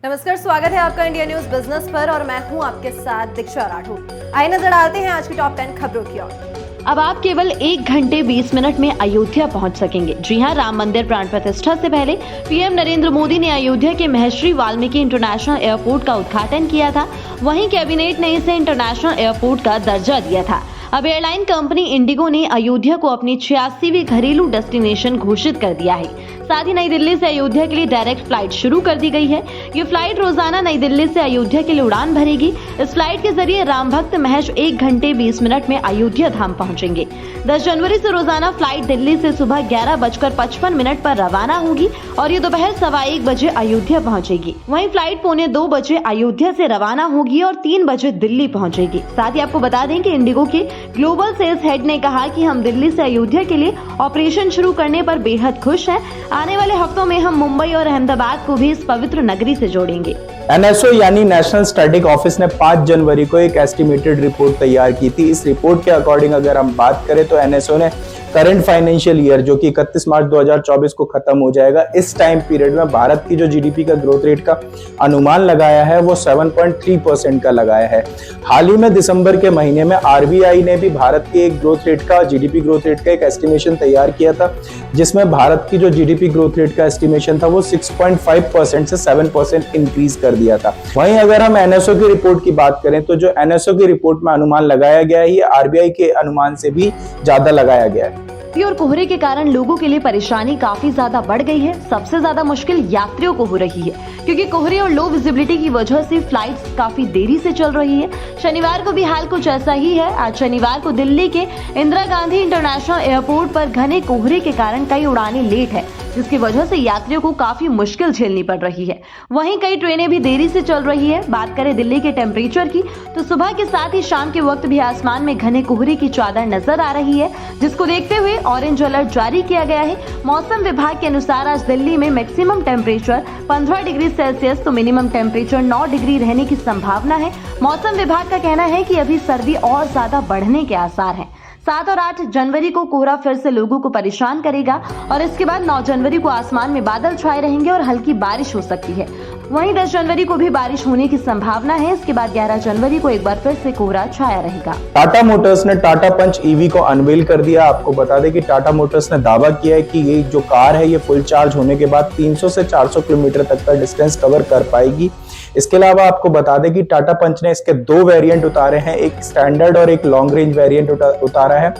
नमस्कार, स्वागत है आपका इंडिया न्यूज बिजनेस पर और मैं हूं आपके साथ दीक्षा राठौर। आइए नजर डालते हैं आज की टॉप 10 खबरों की ओर। अब आप केवल 1 घंटे 20 मिनट में अयोध्या पहुंच सकेंगे। जी हां, राम मंदिर प्राण प्रतिष्ठा से पहले पीएम नरेंद्र मोदी ने अयोध्या के महर्षि वाल्मीकि इंटरनेशनल एयरपोर्ट का उद्घाटन किया था। वहीं कैबिनेट ने इसे इंटरनेशनल एयरपोर्ट का दर्जा दिया था। अब एयरलाइन कंपनी इंडिगो ने अयोध्या को अपनी 86वीं घरेलू डेस्टिनेशन घोषित कर दिया है। साथ ही नई दिल्ली से अयोध्या के लिए डायरेक्ट फ्लाइट शुरू कर दी गई है। ये फ्लाइट रोजाना नई दिल्ली से अयोध्या के लिए उड़ान भरेगी। इस फ्लाइट के जरिए राम भक्त महज 1 घंटे 20 मिनट में अयोध्या धाम पहुंचेंगे। 10 जनवरी से रोजाना फ्लाइट दिल्ली से सुबह 11:55 पर रवाना होगी और ये दोपहर 1:15 बजे अयोध्या पहुंचेगी। वहीं फ्लाइट 1:45 बजे अयोध्या से रवाना होगी और 3 बजे दिल्ली पहुंचेगी। साथ ही आपको बता दें कि इंडिगो के ग्लोबल सेल्स हेड ने कहा कि हम दिल्ली से अयोध्या के लिए ऑपरेशन शुरू करने पर बेहद खुश हैं। आने वाले हफ्तों में हम मुंबई और अहमदाबाद को भी इस पवित्र नगरी से जोड़ेंगे। एनएसओ यानी नेशनल स्टैटिक ऑफिस ने 5 जनवरी को एक एस्टिमेटेड रिपोर्ट तैयार की थी। इस रिपोर्ट के अकॉर्डिंग अगर हम बात करें तो एनएसओ ने करंट फाइनेंशियल ईयर जो कि 31 मार्च 2024 को खत्म हो जाएगा, इस टाइम पीरियड में भारत की जो जीडीपी का ग्रोथ रेट का अनुमान लगाया है वो 7.3% का लगाया है। हाल ही में दिसंबर के महीने में आरबीआई ने भी भारत के एक ग्रोथ रेट का, जीडीपी ग्रोथ रेट का एक एस्टिमेशन तैयार किया था, जिसमें भारत की जो जीडीपी ग्रोथ रेट का एस्टिमेशन था वो 6.5% से 7% इंक्रीज कर दिया था। वहीं अगर हम एनएसओ की रिपोर्ट की बात करें तो जो एनएसओ की रिपोर्ट में अनुमान लगाया गया है ये आरबीआई के अनुमान से भी ज्यादा लगाया गया है। और कोहरे के कारण लोगों के लिए परेशानी काफी ज्यादा बढ़ गई है। सबसे ज्यादा मुश्किल यात्रियों को हो रही है क्योंकि कोहरे और लो विजिबिलिटी की वजह से फ्लाइट्स काफी देरी से चल रही है। शनिवार को भी हाल कुछ ऐसा ही है। आज शनिवार को दिल्ली के इंदिरा गांधी इंटरनेशनल एयरपोर्ट पर घने कोहरे के कारण कई उड़ानें लेट है, जिसकी वजह से यात्रियों को काफी मुश्किल झेलनी पड़ रही है। वहीं कई ट्रेनें भी देरी से चल रही है। बात करें दिल्ली के टेम्परेचर की तो सुबह के साथ ही शाम के वक्त भी आसमान में घने कोहरे की चादर नजर आ रही है, जिसको देखते हुए ऑरेंज अलर्ट जारी किया गया है। मौसम विभाग के अनुसार आज दिल्ली में मैक्सिमम टेम्परेचर 15 डिग्री सेल्सियस तो मिनिमम टेम्परेचर 9 डिग्री रहने की संभावना है। मौसम विभाग का कहना है कि अभी सर्दी और ज्यादा बढ़ने के आसार हैं। 7 और 8 जनवरी को कोहरा फिर से लोगों को परेशान करेगा और इसके बाद 9 जनवरी को आसमान में बादल छाए रहेंगे और हल्की बारिश हो सकती है। वहीं 10 जनवरी को भी बारिश होने की संभावना है। इसके बाद 11 जनवरी को एक बार फिर से कोहरा छाया रहेगा। टाटा मोटर्स ने टाटा पंच ईवी को अनवील कर दिया। आपको बता दें कि टाटा मोटर्स ने दावा किया है कि ये जो कार है ये फुल चार्ज होने के बाद 300 से 400 किलोमीटर तक का डिस्टेंस कवर कर पाएगी। इसके अलावा आपको बता दें कि टाटा पंच ने इसके 2 वेरिएंट उतारे हैं, एक स्टैंडर्ड और एक लॉन्ग रेंज वेरिएंट उतारा है।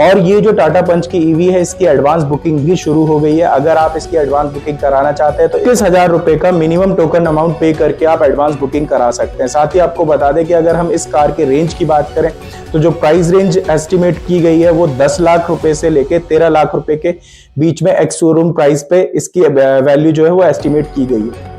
और ये जो टाटा पंच की ईवी है इसकी एडवांस बुकिंग भी शुरू हो गई है। अगर आप इसकी एडवांस बुकिंग कराना चाहते हैं तो 21,000 रुपए का मिनिमम टोकन अमाउंट पे करके आप एडवांस बुकिंग करा सकते हैं। साथ ही आपको बता दें कि अगर हम इस कार के रेंज की बात करें तो जो प्राइस रेंज एस्टिमेट की गई है वो 10 लाख रुपए से लेके 13 लाख रुपए के बीच में एक्स शोरूम प्राइस पे इसकी वैल्यू जो है वो एस्टिमेट की गई है।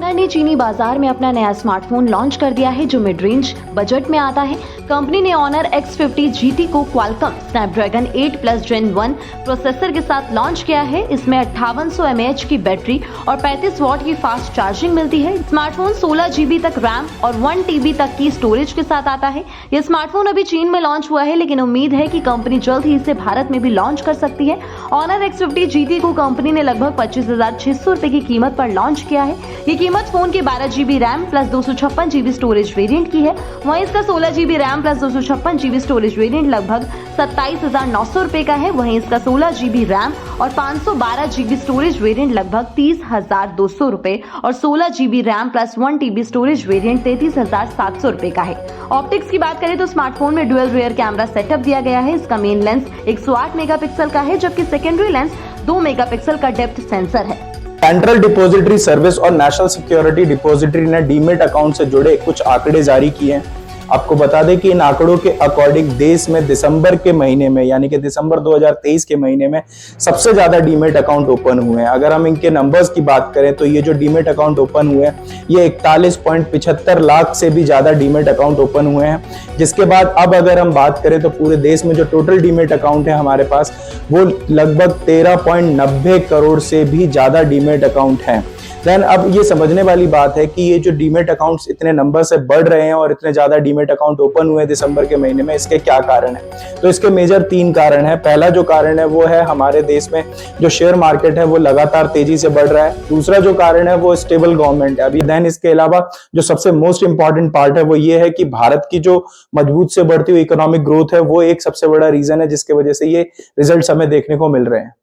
ने चीनी बाजार में अपना नया स्मार्टफोन लॉन्च कर दिया है जो मिड रेंज बजट में आता है। कंपनी ने ऑनर X50 GT को Qualcomm Snapdragon 8 plus Gen 1 processor के साथ लॉन्च किया है। इसमें 5800 mAh की बैटरी और 35 वॉट की फास्ट चार्जिंग मिलती है। स्मार्टफोन 16 GB तक रैम और 1 TB तक की स्टोरेज के साथ आता है। यह स्मार्टफोन अभी चीन में लॉन्च हुआ है, लेकिन उम्मीद है कि कंपनी जल्द ही इसे भारत में भी लॉन्च कर सकती है। ऑनर X50 GT को कंपनी ने लगभग 25,600 रुपए की कीमत पर लॉन्च किया है। ये कीमत फोन के 12 GB RAM plus 256 GB storage variant की है। वहीं इसका 16 GB RAM plus 256 GB storage variant लगभग 27,900 रुपए का है। वहीं इसका 16 GB रैम और 512 GB स्टोरेज वेरिएंट लगभग 30,200 रुपए और 16 GB RAM plus 1 TB storage variant 33,700 रुपए का है। ऑप्टिक्स की बात करें तो स्मार्टफोन में डुअल रियर कैमरा सेटअप दिया गया है। इसका मेन लेंस 108 मेगापिक्सल का है, जबकि सेकेंडरी लेंस 2 मेगापिक्सल का डेप्थ सेंसर है। सेंट्रल डिपॉजिटरी सर्विस और नेशनल सिक्योरिटी डिपॉजिटरी ने डीमेट अकाउंट से जुड़े कुछ आंकड़े जारी किए हैं। आपको बता दें कि इन आंकड़ों के अकॉर्डिंग देश में दिसंबर के महीने में यानी कि दिसंबर 2023 के महीने में सबसे ज्यादा डीमेट अकाउंट ओपन हुए हैं। अगर हम इनके नंबर्स की बात करें तो ये जो डीमेट अकाउंट ओपन हुए हैं ये 41.75 लाख से भी ज्यादा डीमेट अकाउंट ओपन हुए हैं। जिसके बाद अब अगर हम बात करें तो पूरे देश में जो टोटल डीमेट अकाउंट है हमारे पास वो लगभग 13.90 करोड़ से भी ज्यादा डीमेट अकाउंट हैं। देन अब ये समझने वाली बात है कि ये जो डीमेट अकाउंट्स इतने नंबर से बढ़ रहे हैं और इतने ज्यादा डीमेट अकाउंट ओपन हुए दिसंबर के महीने में, इसके क्या कारण है? तो इसके मेजर 3 कारण है। पहला जो कारण है वो है हमारे देश में जो शेयर मार्केट है वो लगातार तेजी से बढ़ रहा है। दूसरा जो कारण है वो स्टेबल गवर्नमेंट है अभी। देन इसके अलावा जो सबसे मोस्ट इंपॉर्टेंट पार्ट है वो ये है कि भारत की जो मजबूत से बढ़ती हुई इकोनॉमिक ग्रोथ है वो एक सबसे बड़ा रीजन है जिसके वजह से ये रिजल्ट्स हमें देखने को मिल रहे हैं।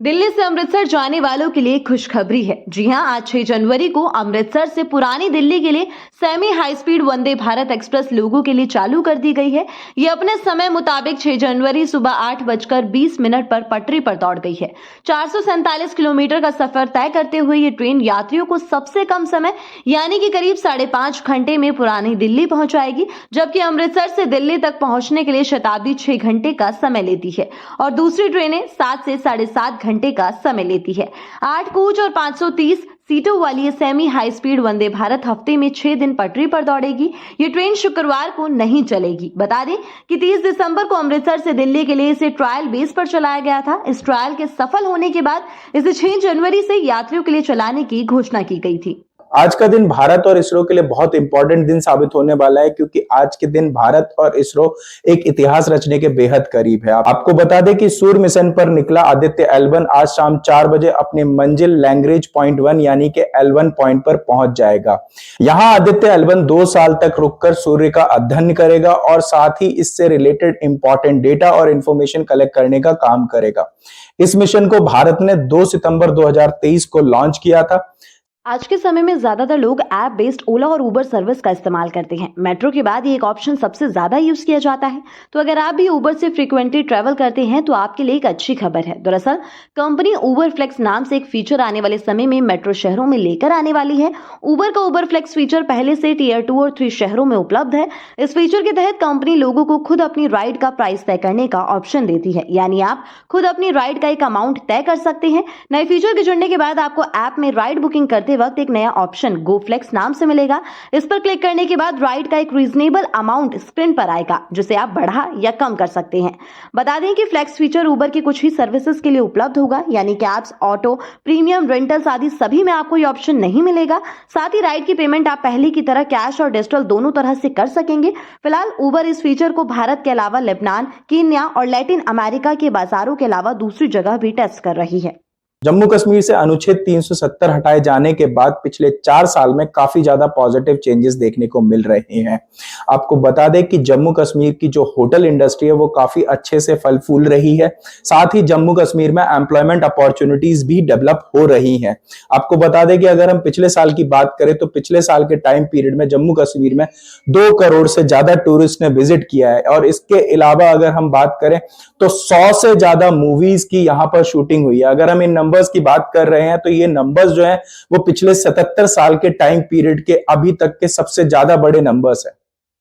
दिल्ली से अमृतसर जाने वालों के लिए खुशखबरी है। जी हां, आज 6 जनवरी को अमृतसर से पुरानी दिल्ली के लिए semi high speed Vande Bharat express लोगों के लिए चालू कर दी गई है। ये अपने समय मुताबिक 6 जनवरी सुबह 8:20 पर पटरी पर दौड़ गई है। 447 किलोमीटर का सफर तय करते हुए ये ट्रेन यात्रियों को सबसे कम समय यानी कि करीब 5.5 घंटे में पुरानी दिल्ली पहुंचाएगी, जबकि अमृतसर से दिल्ली तक पहुंचने के लिए शताब्दी 6 घंटे का समय लेती है और दूसरी ट्रेनें 7 से 7.5 घंटे का समय लेती है। 8 कोच और 530 सीटों वाली semi high speed Vande Bharat हफ्ते में 6 दिन पटरी पर दौड़ेगी। ये ट्रेन शुक्रवार को नहीं चलेगी। बता दें कि 30 दिसंबर को अमृतसर से दिल्ली के लिए इसे ट्रायल बेस पर चलाया गया था। इस ट्रायल के सफल होने के बाद इसे 6 जनवरी से यात्रियों के लिए चलाने की घोषणा की गई थी। आज का दिन भारत और इसरो के लिए बहुत इंपॉर्टेंट दिन साबित होने वाला है क्योंकि आज के दिन भारत और इसरो एक इतिहास रचने के बेहद करीब है। आपको बता दें कि सूर्य मिशन पर निकला आदित्य L1 आज शाम 4 बजे अपनी मंजिल लैग्रेंज पॉइंट 1 यानी कि L1 पॉइंट पर पहुंच जाएगा। यहाँ आदित्य L1 2 साल तक रुककर सूर्य का अध्ययन करेगा और साथ ही इससे रिलेटेड इंपॉर्टेंट डेटा और इंफॉर्मेशन कलेक्ट करने का काम करेगा। इस मिशन को भारत ने 2 सितंबर 2023 को लॉन्च किया था। आज के समय में ज्यादातर लोग ऐप बेस्ड ओला और उबर सर्विस का इस्तेमाल करते हैं। मेट्रो के बाद ये एक ऑप्शन सबसे ज्यादा यूज किया जाता है। तो अगर आप भी उबर से फ्रीक्वेंटली ट्रेवल करते हैं तो आपके लिए एक अच्छी खबर है। दरअसल कंपनी उबर फ्लेक्स नाम से एक फीचर आने वाले समय में मेट्रो शहरों में लेकर आने वाली है। उबर का उबर फ्लेक्स फीचर पहले से टियर 2 और 3 शहरों में उपलब्ध है। इस फीचर के तहत कंपनी लोगों को खुद अपनी राइड का प्राइस तय करने का ऑप्शन देती है, यानी आप खुद अपनी राइड का एक अमाउंट तय कर सकते हैं। नए फीचर के जुड़ने के बाद आपको ऐप में राइड बुकिंग करते वक्त एक नया ऑप्शन गो फ्लेक्स नाम से मिलेगा। इस पर क्लिक करने के बाद राइड का एक रीजनेबल अमाउंट स्क्रीन पर आएगा जिसे आप बढ़ा या कम कर सकते हैं। बता दें कि फ्लेक्स फीचर उबर की कुछ ही सर्विसेज के लिए उपलब्ध होगा, यानी कैब्स, ऑटो, प्रीमियम, रेंटल्स आदि सभी में आपको ये ऑप्शन नहीं मिलेगा। साथ ही राइड की पेमेंट आप पहले की तरह कैश और डिजिटल दोनों तरह से कर सकेंगे। फिलहाल उबर इस फीचर को भारत के अलावा लेबनान, कीनिया और लैटिन अमेरिका के बाजारों के अलावा दूसरी जगह भी टेस्ट कर रही है। जम्मू कश्मीर से अनुच्छेद 370 हटाए जाने के बाद पिछले 4 साल में काफी ज्यादा पॉजिटिव चेंजेस देखने को मिल रहे हैं। आपको बता दें कि जम्मू कश्मीर की जो होटल इंडस्ट्री है वो काफी अच्छे से फल फूल रही है। साथ ही जम्मू कश्मीर में एम्प्लॉयमेंट अपॉर्चुनिटीज भी डेवलप हो रही हैं। आपको बता दें कि अगर हम पिछले साल की बात करें तो पिछले साल के टाइम पीरियड में जम्मू कश्मीर में 2 करोड़ से ज्यादा टूरिस्ट ने विजिट किया है और इसके अलावा अगर हम बात करें तो 100 से ज्यादा मूवीज की यहाँ पर शूटिंग हुई है। अगर हम इन नंबर्स की बात कर रहे हैं तो ये नंबर्स जो हैं वो पिछले 77 साल के टाइम पीरियड के अभी तक के सबसे ज्यादा बड़े नंबर्स हैं।